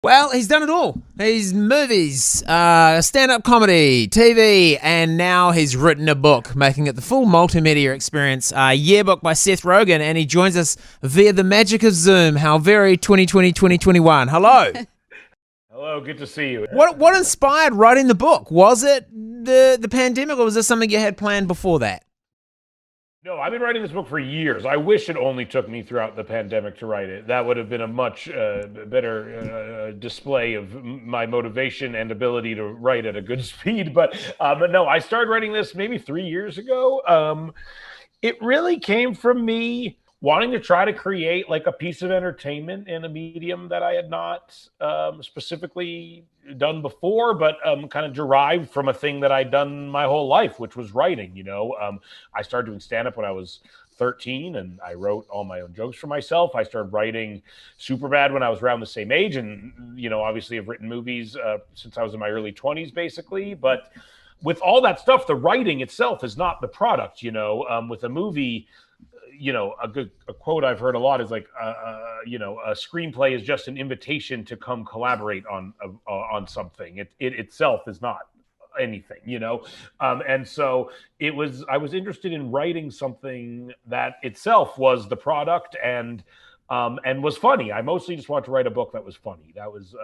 Well, he's done it all. He's movies, stand-up comedy, TV, and now he's written a book, making it the full multimedia experience. Yearbook by Seth Rogen, and he joins us via the magic of Zoom. How very 2020, 2021. Hello. Hello, good to see you. What inspired writing the book? Was it the pandemic, or was this something you had planned before that? No, I've been writing this book for years. I wish it only took me throughout the pandemic to write it. That would have been a much better display of my motivation and ability to write at a good speed. But no, I started writing this maybe 3 years ago. It really came from me wanting to try to create like a piece of entertainment in a medium that I had not specifically done before, but kind of derived from a thing that I'd done my whole life, which was writing. I started doing stand-up when I was 13, and I wrote all my own jokes for myself. I started writing Superbad when I was around the same age, and obviously I've written movies since I was in my early 20s, basically. But with all that stuff, the writing itself is not the product. With a movie, a quote I've heard a lot is like, a screenplay is just an invitation to come collaborate on something. It itself is not anything, and so I was interested in writing something that itself was the product and was funny. I mostly just wanted to write a book that was funny. That was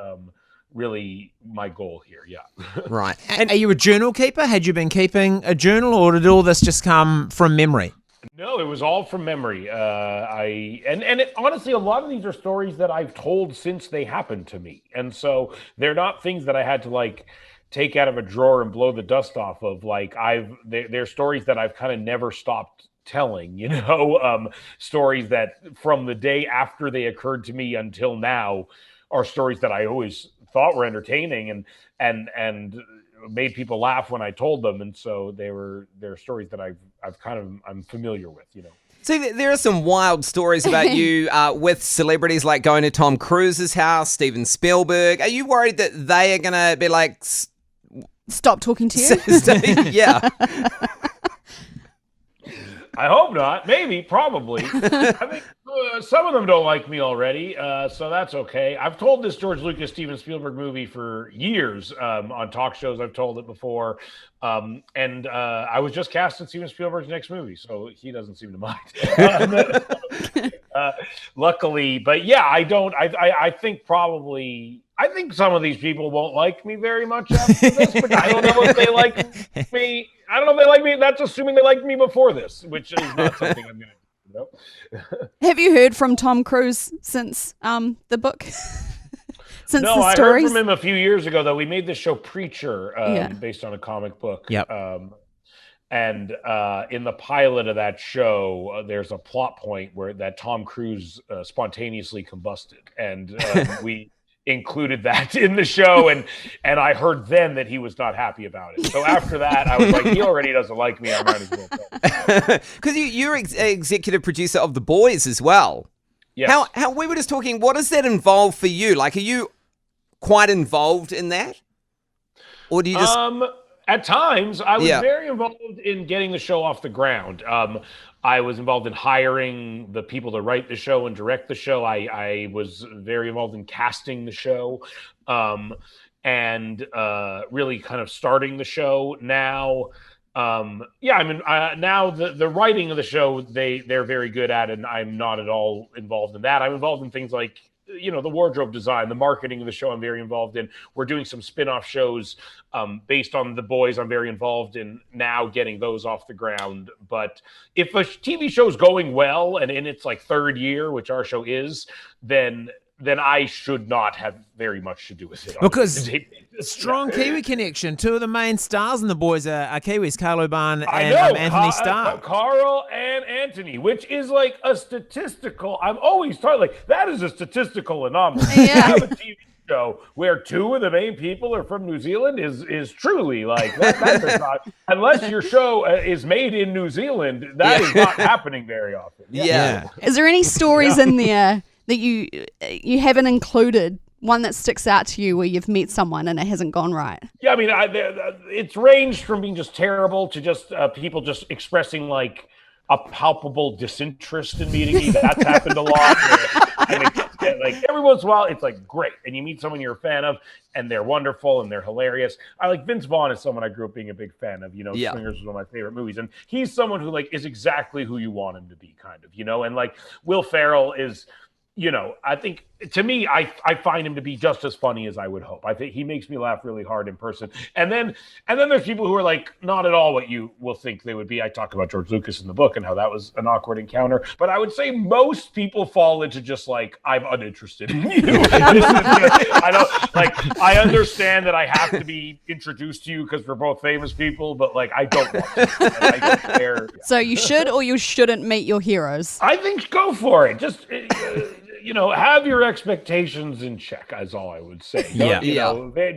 really my goal here. Yeah. Right. And are you a journal keeper? Had you been keeping a journal, or did all this just come from memory? No, it was all from memory. Honestly, a lot of these are stories that I've told since they happened to me, and so they're not things that I had to like take out of a drawer and blow the dust off of. Like they're stories that I've kind of never stopped telling. Stories that from the day after they occurred to me until now are stories that I always thought were entertaining and made people laugh when I told them, and so they're stories that I'm familiar with. So there are some wild stories about you with celebrities, like going to Tom Cruise's house, Steven Spielberg. Are you worried that they are going to be like, stop talking to you? Yeah. I hope not. Maybe, probably. I think some of them don't like me already, so that's okay. I've told this George Lucas, Steven Spielberg movie for years on talk shows. I've told it before. And I was just cast in Steven Spielberg's next movie, so he doesn't seem to mind. Luckily. But yeah, I don't. I think probably... I think some of these people won't like me very much after this, but I don't know if they like me. I don't know if they like me. That's assuming they liked me before this, which is not something I'm going to do. Have you heard from Tom Cruise since the book? Since no, the I stories? heard from him a few years ago, though. We made this show Preacher based on a comic book. Yep. And in the pilot of that show, there's a plot point where that Tom Cruise spontaneously combusted. And we included that in the show, and I heard then that he was not happy about it. So after that, I was like, he already doesn't like me. I might as well. Because you're executive producer of The Boys as well. Yes. How we were just talking, what does that involve for you? Like, are you quite involved in that? Or do you just... At times, I was very involved in getting the show off the ground. I was involved in hiring the people to write the show and direct the show. I was very involved in casting the show, and really kind of starting the show. Now, now the writing of the show, they're very good at, and I'm not at all involved in that. I'm involved in things like, the wardrobe design, the marketing of the show I'm very involved in. We're doing some spin-off shows based on The Boys. I'm very involved in now getting those off the ground. But if a TV show's going well and in its like third year, which our show is, then I should not have very much to do with it. Because strong Kiwi connection. Two of the main stars in The Boys are Kiwis, Carlo Barn and Anthony Starr. Carl and Anthony, which is like a statistical... I'm always talking like, that is a statistical anomaly. Yeah. To have a TV show where two of the main people are from New Zealand is truly like... That does not... Unless your show is made in New Zealand, that is not happening very often. Yeah. Is there any stories in there that you haven't included, one that sticks out to you where you've met someone and it hasn't gone right? Yeah, I mean, it's ranged from being just terrible to just people just expressing like a palpable disinterest in meeting me. That's happened a lot. I'm like every once in a while, it's like great, and you meet someone you're a fan of, and they're wonderful and they're hilarious. I like Vince Vaughn is someone I grew up being a big fan of. Swingers was one of my favorite movies, and he's someone who like is exactly who you want him to be, kind of, and like Will Ferrell is. I think to me, I find him to be just as funny as I would hope. I think he makes me laugh really hard in person. And then there's people who are like not at all what you will think they would be. I talk about George Lucas in the book and how that was an awkward encounter. But I would say most people fall into just like, I'm uninterested in you. I understand that I have to be introduced to you because we're both famous people, but like I don't want to. I don't care. So you should or you shouldn't meet your heroes. I think go for it. Just have your expectations in check, is all I would say.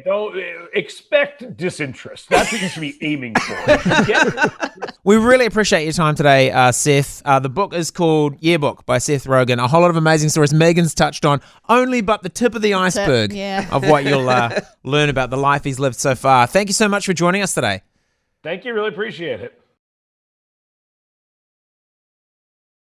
Don't expect disinterest. That's what you should be aiming for. We really appreciate your time today, Seth. The book is called Yearbook by Seth Rogen. A whole lot of amazing stories. Megan's touched on only but the tip of the iceberg of what you'll learn about the life he's lived so far. Thank you so much for joining us today. Thank you. Really appreciate it.